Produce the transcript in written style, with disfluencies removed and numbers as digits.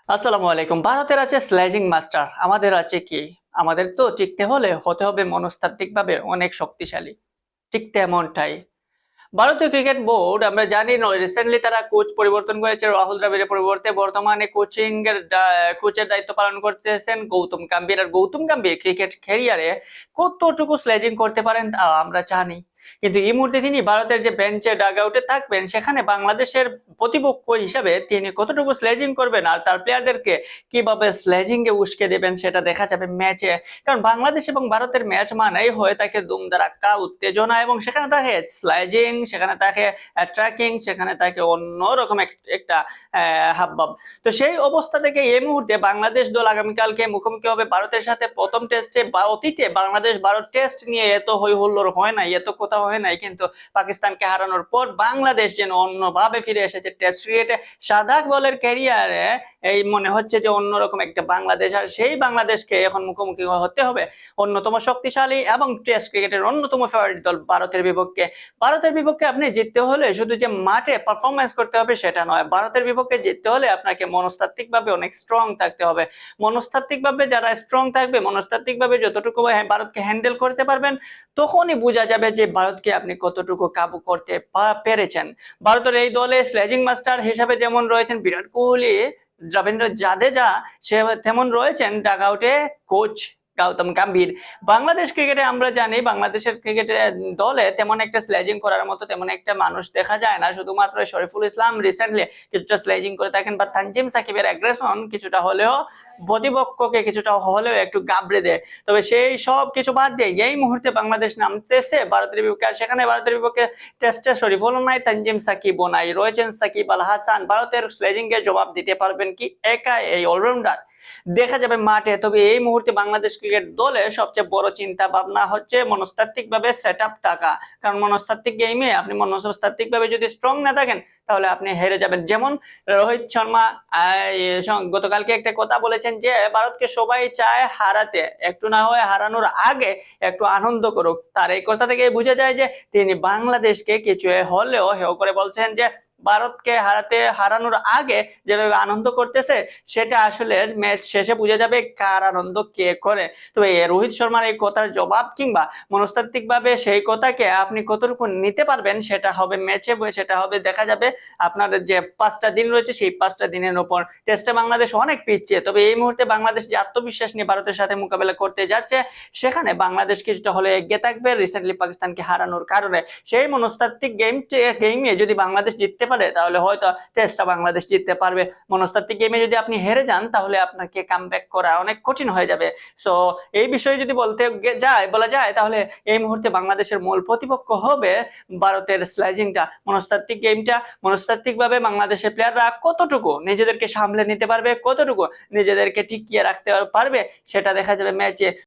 আসসালামু আলাইকুম। ভারতের আছে স্লেজিং মাস্টার, আমাদের আছে কি? আমাদের তো টিকতে হলে হতে হবে মনস্তাত্ত্বিকভাবে অনেক শক্তিশালী। ঠিক তেমনটাই ভারতীয় ক্রিকেট বোর্ড আমরা জানি রিসেন্টলি তারা কোচ পরিবর্তন করেছে। রাহুল দ্রাবিড়ের পরিবর্তে বর্তমানে কোচের দায়িত্ব পালন করতেছেন গৌতম গম্ভীর। আর গৌতম গম্ভীর ক্রিকেট ক্যারিয়ারে কতটুকু স্লেজিং করতে পারেন তা আমরা জানি, কিন্তু এই মুহূর্তে তিনি ভারতের যে বেঞ্চে ডাগ আউটে থাকবেন সেখানে বাংলাদেশের প্রতিপক্ষ হিসাবে তিনি কতটুকু স্লেজিং করবেন আর তার প্লেয়ারদেরকে কিভাবে স্লেজিং এ উস্কে দেবেন সেটা দেখা যাবে ম্যাচে। কারণ বাংলাদেশ এবং ভারতের ম্যাচ মানেই হয়ে থাকে ধুমধারাক্কা, উত্তেজনা, এবং সেখানে থাকে স্লেজিং, সেখানে থাকে ট্র্যাকিং, সেখানে থাকে অন্যরকম একটা হাবভাব। তো সেই অবস্থা থেকে এই মুহূর্তে বাংলাদেশ দল আগামীকালকে মুখোমুখি হবে ভারতের সাথে। প্রথম টেস্টে বা অতীতে বাংলাদেশ ভারত টেস্ট নিয়ে এত হই হুল্লোড় হয় নাই, এত কথা হয় নাই, কিন্তু পাকিস্তানকে হারানোর পর বাংলাদেশ যেন অন্যভাবে ফিরে এসেছে টেস্ট ক্রিকেটে। সাদা বলের ক্যারিয়ারে এই মনে হচ্ছে যে অন্যরকম একটা বাংলাদেশ, আর সেই বাংলাদেশকে এখন মুখোমুখি হতে হবে অন্যতম শক্তিশালী এবং টেস্ট ক্রিকেটের অন্যতম ফেভারিট দল ভারতের বিপক্ষে। ভারতের বিপক্ষে আপনি জিততে হলে শুধু যে মাঠে পারফরমেন্স করতে হবে সেটা নয়, ভারতের বিপক্ষে জিততে হলে আপনাকে মনস্তাত্ত্বিক ভাবে অনেক স্ট্রং থাকতে হবে। মনস্তাত্ত্বিক ভাবে যারা স্ট্রং থাকবে, মনস্তাত্ত্বিক ভাবে যতটুকু ভারতকে হ্যান্ডেল করতে পারবেন, তখনই বোঝা যাবে যে ভারতকে আপনি কতটুকু কাবু করতে পেরেছেন। ভারতের এই দলে স্লেজিং মাস্টার হিসাবে যেমন রয়েছেন বিরাট কোহলি, রবীন্দ্র জাদেজা, সে তেমন রয়েছেন ডাগ আউটে কোচ গৌতম গম্ভীর। বাংলাদেশ ক্রিকেটে আমরা জানি বাংলাদেশের ক্রিকেটে দলে তেমন একটা স্লেজিং করার মতো তেমন একটা মানুষ দেখা যায় না। শুধুমাত্র শরীফুল ইসলাম রিসেন্টলি কিছুটা স্লেজিং করে থাকেন, বা তানজিম সাকিবের অ্যাগ্রেশন কিছুটা হলেও প্রতিপক্ষকে কিছুটা হলেও একটু গাবড়ে দেয়। তবে সেই সব কিছু বাদ দিয়ে এই মুহূর্তে বাংলাদেশ নামতেছে ভারতের বিপক্ষে, আর সেখানে ভারতের বিপক্ষে টেস্টে শরীফুল নাই, তানজিম সাকিবও নাই, রয়েছেন সাকিব আল হাসান। ভারতের স্লেজিং এর জবাব দিতে পারবেন কি একা এই অলরাউন্ডার? দেখা যাবে মাঠে। তবে এই মুহূর্তে বাংলাদেশ ক্রিকেট দলে সবচেয়ে বড় চিন্তা ভাবনা হচ্ছে মনস্তাত্ত্বিক ভাবে সেট আপ টাকা। কারণ মনস্তাত্ত্বিক গেমে আপনি মনস্তাত্ত্বিক ভাবে যদি স্ট্রং না থাকেন তাহলে আপনি হেরে যাবেন। যেমন রোহিত শর্মা গতকালকে একটা কথা বলেছেন যে ভারতকে সবাই চায় হারাতে, একটু না হয় হারানোর আগে একটু আনন্দ করুক। তার এই কথা থেকে বোঝা যায় যে তিনি বাংলাদেশকে কিছু হলেও হেয় করে বলছেন যে ভারতকে হারানোর আগে যেভাবে আনন্দ করতেছে সেটা আসলে ম্যাচ শেষে বোঝা যাবে কার আনন্দ কে করে। তবে রোহিত শর্মার এই কথার জবাব কিংবা মনস্তাত্ত্বিক ভাবে সেই কথাকে আপনি কতটুকু নিতে পারবেন সেটা হবে ম্যাচে, সেটা হবে দেখা যাবে। আপনার যে 5টা দিন রয়েছে সেই 5টা দিনের উপর টেস্টে বাংলাদেশ অনেক পিছিয়ে। তবে এই মুহূর্তে বাংলাদেশ যে আত্মবিশ্বাস নিয়ে ভারতের সাথে মোকাবেলা করতে যাচ্ছে সেখানে বাংলাদেশ কিছুটা হলে এগিয়ে থাকবে রিসেন্টলি পাকিস্তানকে হারানোর কারণে। সেই মনস্তাত্ত্বিক গেমে যদি বাংলাদেশ জিততে পারে তাহলে হয়তো টেস্টটা বাংলাদেশ জিততে পারবে। মনস্তাত্ত্বিক গেমে যদি আপনি হেরে যান তাহলে আপনাকে কামব্যাক করা অনেক কঠিন হয়ে যাবে। সো এই বিষয়ে যদি বলা যায় তাহলে এই মুহূর্তে বাংলাদেশের মূল প্রতিপক্ষ হবে ভারতের স্লেজিংটা, মনস্তাত্ত্বিক গেমটা। মনস্তাত্ত্বিক ভাবে বাংলাদেশের প্লেয়াররা কতটুকু নিজেদেরকে সামলে নিতে পারবে, কতটুকু নিজেদেরকে টিকিয়ে রাখতে পারবে সেটা দেখা যাবে ম্যাচে।